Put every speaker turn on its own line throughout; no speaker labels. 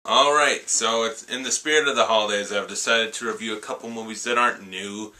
Alright, so it's in the spirit of the holidays, I've decided to review a couple movies that aren't new,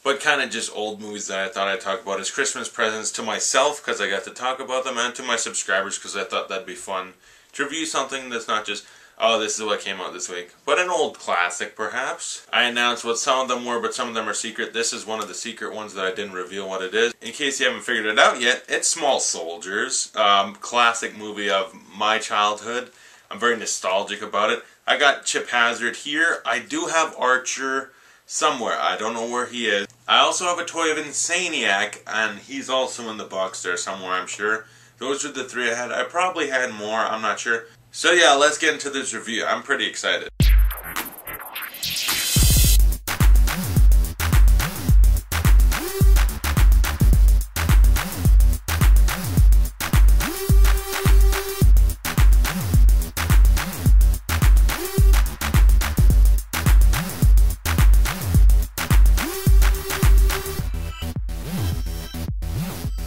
but kind of just old movies that I thought I'd talk about as Christmas presents to myself, because I got to talk about them, and to my subscribers, because I thought that'd be fun to review something that's not just, oh, this is what came out this week, but an old classic, perhaps. I announced what some of them were, but some of them are secret. This is one of the secret ones that I didn't reveal what it is. In case you haven't figured it out yet, it's Small Soldiers, classic movie of my childhood. I'm very nostalgic about it. I got Chip Hazard here. I do have Archer somewhere. I don't know where he is. I also have a toy of Insaniac, and he's also in the box there somewhere, I'm sure. Those are the three I had. I probably had more, I'm not sure. So yeah, let's get into this review. I'm pretty excited.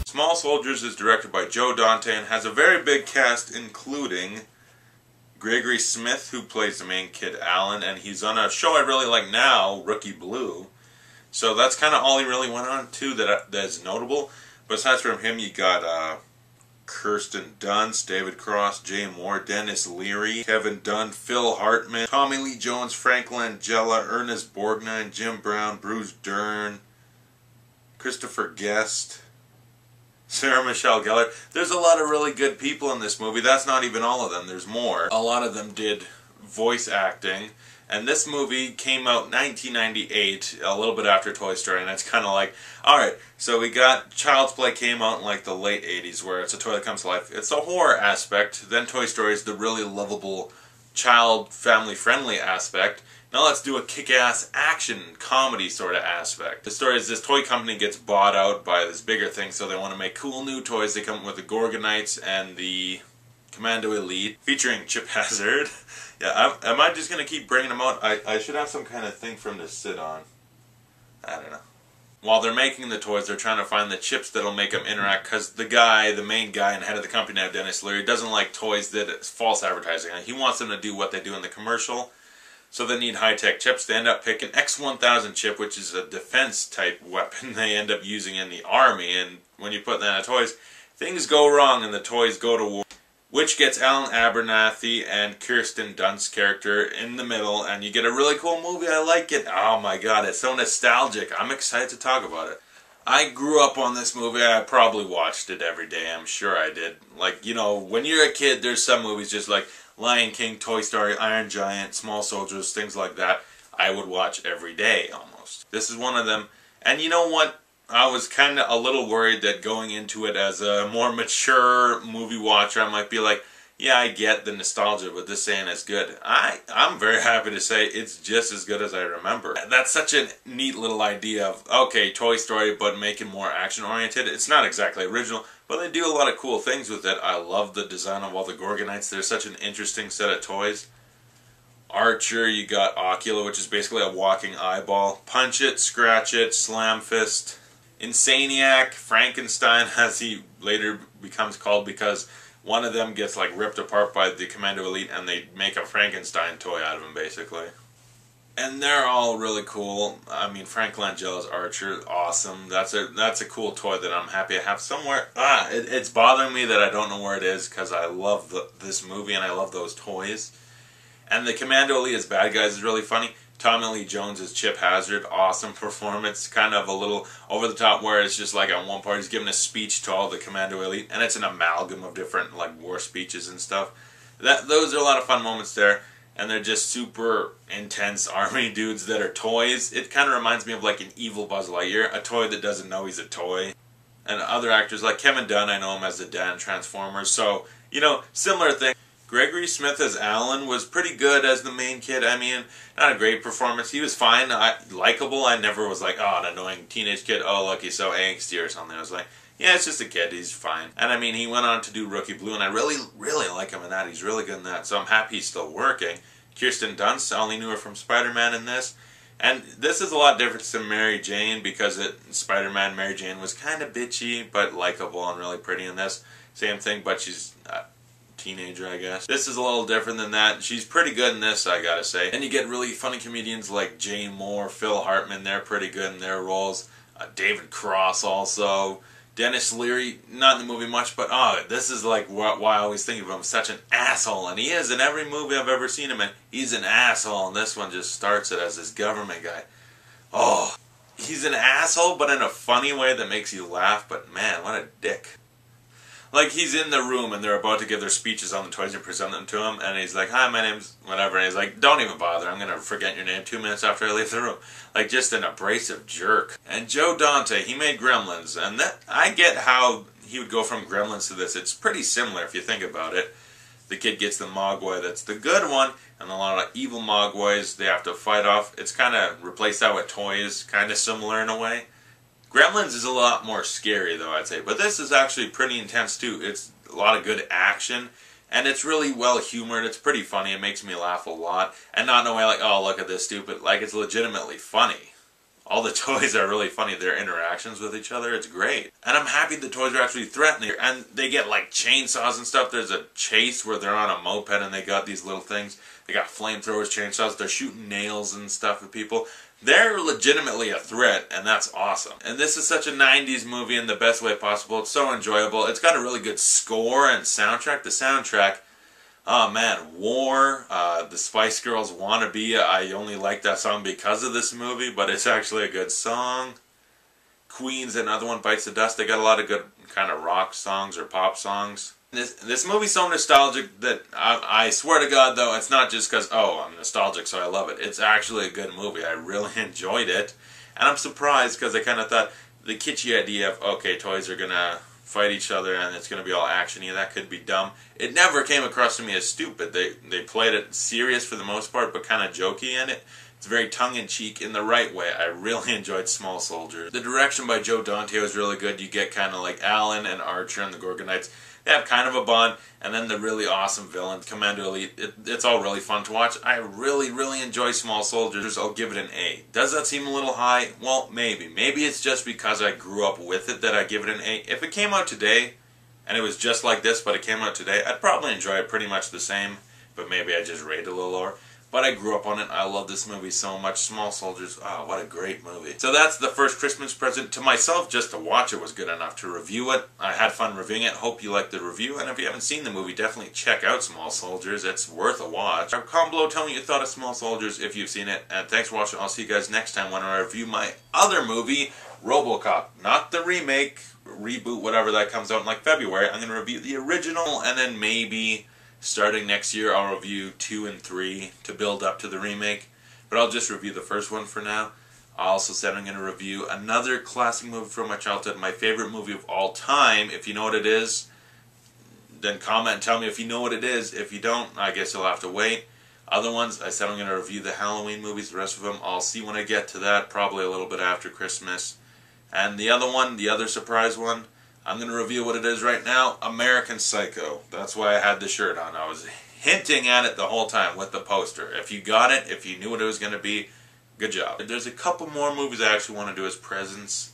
Small Soldiers is directed by Joe Dante and has a very big cast, including Gregory Smith, who plays the main kid Alan, and he's on a show I really like now, Rookie Blue. So that's kind of all he really went on to that's notable. But aside from him, you got Kirsten Dunst, David Cross, Jay Moore, Dennis Leary, Kevin Dunn, Phil Hartman, Tommy Lee Jones, Frank Langella, Ernest Borgnine, Jim Brown, Bruce Dern, Christopher Guest, Sarah Michelle Gellar. There's a lot of really good people in this movie. That's not even all of them. There's more. A lot of them did voice acting. And this movie came out 1998, a little bit after Toy Story, and it's kind of like, alright, so we got Child's Play came out in like the late 80s, where it's a toy that comes to life. It's the horror aspect. Then Toy Story is the really lovable, child, family-friendly aspect. Now let's do a kick-ass action comedy sort of aspect. The story is this toy company gets bought out by this bigger thing, so they want to make cool new toys. They come up with the Gorgonites and the Commando Elite, featuring Chip Hazard. Yeah, am I just going to keep bringing them out? I should have some kind of thing for them to sit on. I don't know. While they're making the toys, they're trying to find the chips that'll make them interact, because the main guy and head of the company now, Dennis Leary, doesn't like toys that it's false advertising. He wants them to do what they do in the commercial. So they need high-tech chips. They end up picking X-1000 chip, which is a defense-type weapon they end up using in the army. And when you put that in toys, things go wrong and the toys go to war. Which gets Alan Abernathy and Kirsten Dunst's character in the middle, and you get a really cool movie. I like it. Oh my god, it's so nostalgic. I'm excited to talk about it. I grew up on this movie. I probably watched it every day. I'm sure I did. Like, you know, when you're a kid, there's some movies just like Lion King, Toy Story, Iron Giant, Small Soldiers, things like that, I would watch every day, almost. This is one of them. And you know what? I was kind of a little worried that going into it as a more mature movie watcher, I might be like, yeah, I get the nostalgia, but this ain't as good. I'm very happy to say it's just as good as I remember. That's such a neat little idea of, okay, Toy Story, but make it more action-oriented. It's not exactly original, but they do a lot of cool things with it. I love the design of all the Gorgonites. They're such an interesting set of toys. Archer, you got Ocula, which is basically a walking eyeball. Punch It, Scratch It, Slam Fist. Insaniac, Frankenstein, as he later becomes called, because one of them gets like ripped apart by the Commando Elite and they make a Frankenstein toy out of him, basically. And they're all really cool. I mean, Frank Langella's Archer, awesome. That's a cool toy that I'm happy I have somewhere. It's bothering me that I don't know where it is, because I love this movie and I love those toys. And the Commando Elite as bad guys is really funny. Tommy Lee Jones as Chip Hazard, awesome performance. Kind of a little over the top, where it's just like on one part he's giving a speech to all the Commando Elite, and it's an amalgam of different like war speeches and stuff. Those are a lot of fun moments there. And they're just super intense army dudes that are toys. It kind of reminds me of like an evil Buzz Lightyear, a toy that doesn't know he's a toy. And other actors like Kevin Dunn, I know him as the dad in Transformers. So, you know, similar thing. Gregory Smith as Alan was pretty good as the main kid. I mean, not a great performance. He was fine, likable. I never was like, oh, an annoying teenage kid. Oh, look, he's so angsty or something. I was like, yeah, it's just a kid. He's fine. And I mean, he went on to do Rookie Blue, and I really, really like him in that. He's really good in that, so I'm happy he's still working. Kirsten Dunst, I only knew her from Spider-Man in this. And this is a lot different than Mary Jane, because Spider-Man Mary Jane was kind of bitchy, but likable and really pretty in this. Same thing, but she's teenager, I guess. This is a little different than that. She's pretty good in this, I gotta say. And you get really funny comedians like Jane Moore, Phil Hartman. They're pretty good in their roles. David Cross also. Dennis Leary, not in the movie much, but this is like why I always think of him, such an asshole. And he is in every movie I've ever seen him in. He's an asshole, and this one just starts it as this government guy. Oh, he's an asshole, but in a funny way that makes you laugh. But man, what a dick. Like, he's in the room and they're about to give their speeches on the toys and present them to him, and he's like, hi, my name's whatever, and he's like, don't even bother, I'm gonna forget your name 2 minutes after I leave the room. Like, just an abrasive jerk. And Joe Dante, he made Gremlins, and that, I get how he would go from Gremlins to this. It's pretty similar if you think about it. The kid gets the Mogwai that's the good one, and a lot of evil Mogwais they have to fight off. It's kind of replaced that with toys, kind of similar in a way. Gremlins is a lot more scary, though, I'd say. But this is actually pretty intense, too. It's a lot of good action, and it's really well-humored. It's pretty funny. It makes me laugh a lot. And not in a way like, oh, look at this stupid. Like, it's legitimately funny. All the toys are really funny. Their interactions with each other, it's great. And I'm happy the toys are actually threatening. And they get, like, chainsaws and stuff. There's a chase where they're on a moped, and they got these little things. They got flamethrowers, chainsaws. They're shooting nails and stuff at people. They're legitimately a threat, and that's awesome. And this is such a 90s movie in the best way possible. It's so enjoyable. It's got a really good score and soundtrack. The soundtrack, oh man, War, the Spice Girls Wannabe. I only like that song because of this movie, but it's actually a good song. Queen's another one, Bites the Dust. They got a lot of good kind of rock songs or pop songs. This movie's so nostalgic that I swear to God, though, it's not just because, oh, I'm nostalgic so I love it. It's actually a good movie. I really enjoyed it. And I'm surprised because I kind of thought the kitschy idea of, okay, toys are going to fight each other and it's going to be all action-y, that could be dumb. It never came across to me as stupid. They played it serious for the most part, but kind of jokey in it. It's very tongue-in-cheek in the right way. I really enjoyed Small Soldiers. The direction by Joe Dante was really good. You get kind of like Alan and Archer and the Gorgonites. They have kind of a bond, and then the really awesome villains, Commando Elite. It's all really fun to watch. I really, really enjoy Small Soldiers. I'll give it an A. Does that seem a little high? Well, maybe. Maybe it's just because I grew up with it that I give it an A. If it came out today, and it was just like this, but it came out today, I'd probably enjoy it pretty much the same, but maybe I just rate it a little lower. But I grew up on it. I love this movie so much. Small Soldiers, oh, what a great movie. So that's the first Christmas present to myself. Just to watch it was good enough. To review it, I had fun reviewing it. Hope you liked the review. And if you haven't seen the movie, definitely check out Small Soldiers. It's worth a watch. Comment below, tell me what you thought of Small Soldiers if you've seen it. And thanks for watching. I'll see you guys next time when I review my other movie, RoboCop. Not the remake, reboot, whatever that comes out in like February. I'm going to review the original, and then maybe starting next year, I'll review 2 and 3 to build up to the remake. But I'll just review the first one for now. I also said I'm going to review another classic movie from my childhood, my favorite movie of all time. If you know what it is, then comment and tell me if you know what it is. If you don't, I guess you'll have to wait. Other ones, I said I'm going to review the Halloween movies. The rest of them, I'll see when I get to that, probably a little bit after Christmas. And the other one, the other surprise one, I'm going to reveal what it is right now, American Psycho. That's why I had the shirt on. I was hinting at it the whole time with the poster. If you got it, if you knew what it was going to be, good job. There's a couple more movies I actually want to do as presents.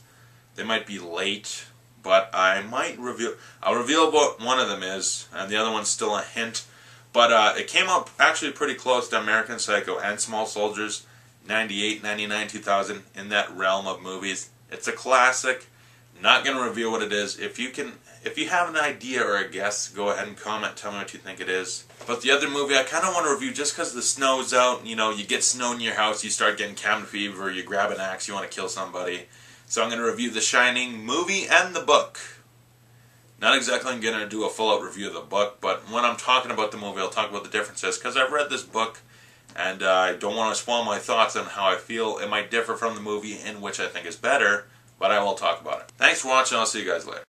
They might be late, but I might reveal. I'll reveal what one of them is, and the other one's still a hint. But it came up actually pretty close to American Psycho and Small Soldiers, 98, 99, 2000, in that realm of movies. It's a classic. Not going to reveal what it is. If you have an idea or a guess, go ahead and comment. Tell me what you think it is. But the other movie I kind of want to review just because the snow's out. You know, you get snow in your house, you start getting cabin fever, you grab an axe, you want to kill somebody. So I'm going to review The Shining movie and the book. Not exactly going to do a full-out review of the book, but when I'm talking about the movie, I'll talk about the differences. Because I've read this book, and I don't want to spoil my thoughts on how I feel. It might differ from the movie in which I think is better, but I will talk about it. Thanks for watching. I'll see you guys later.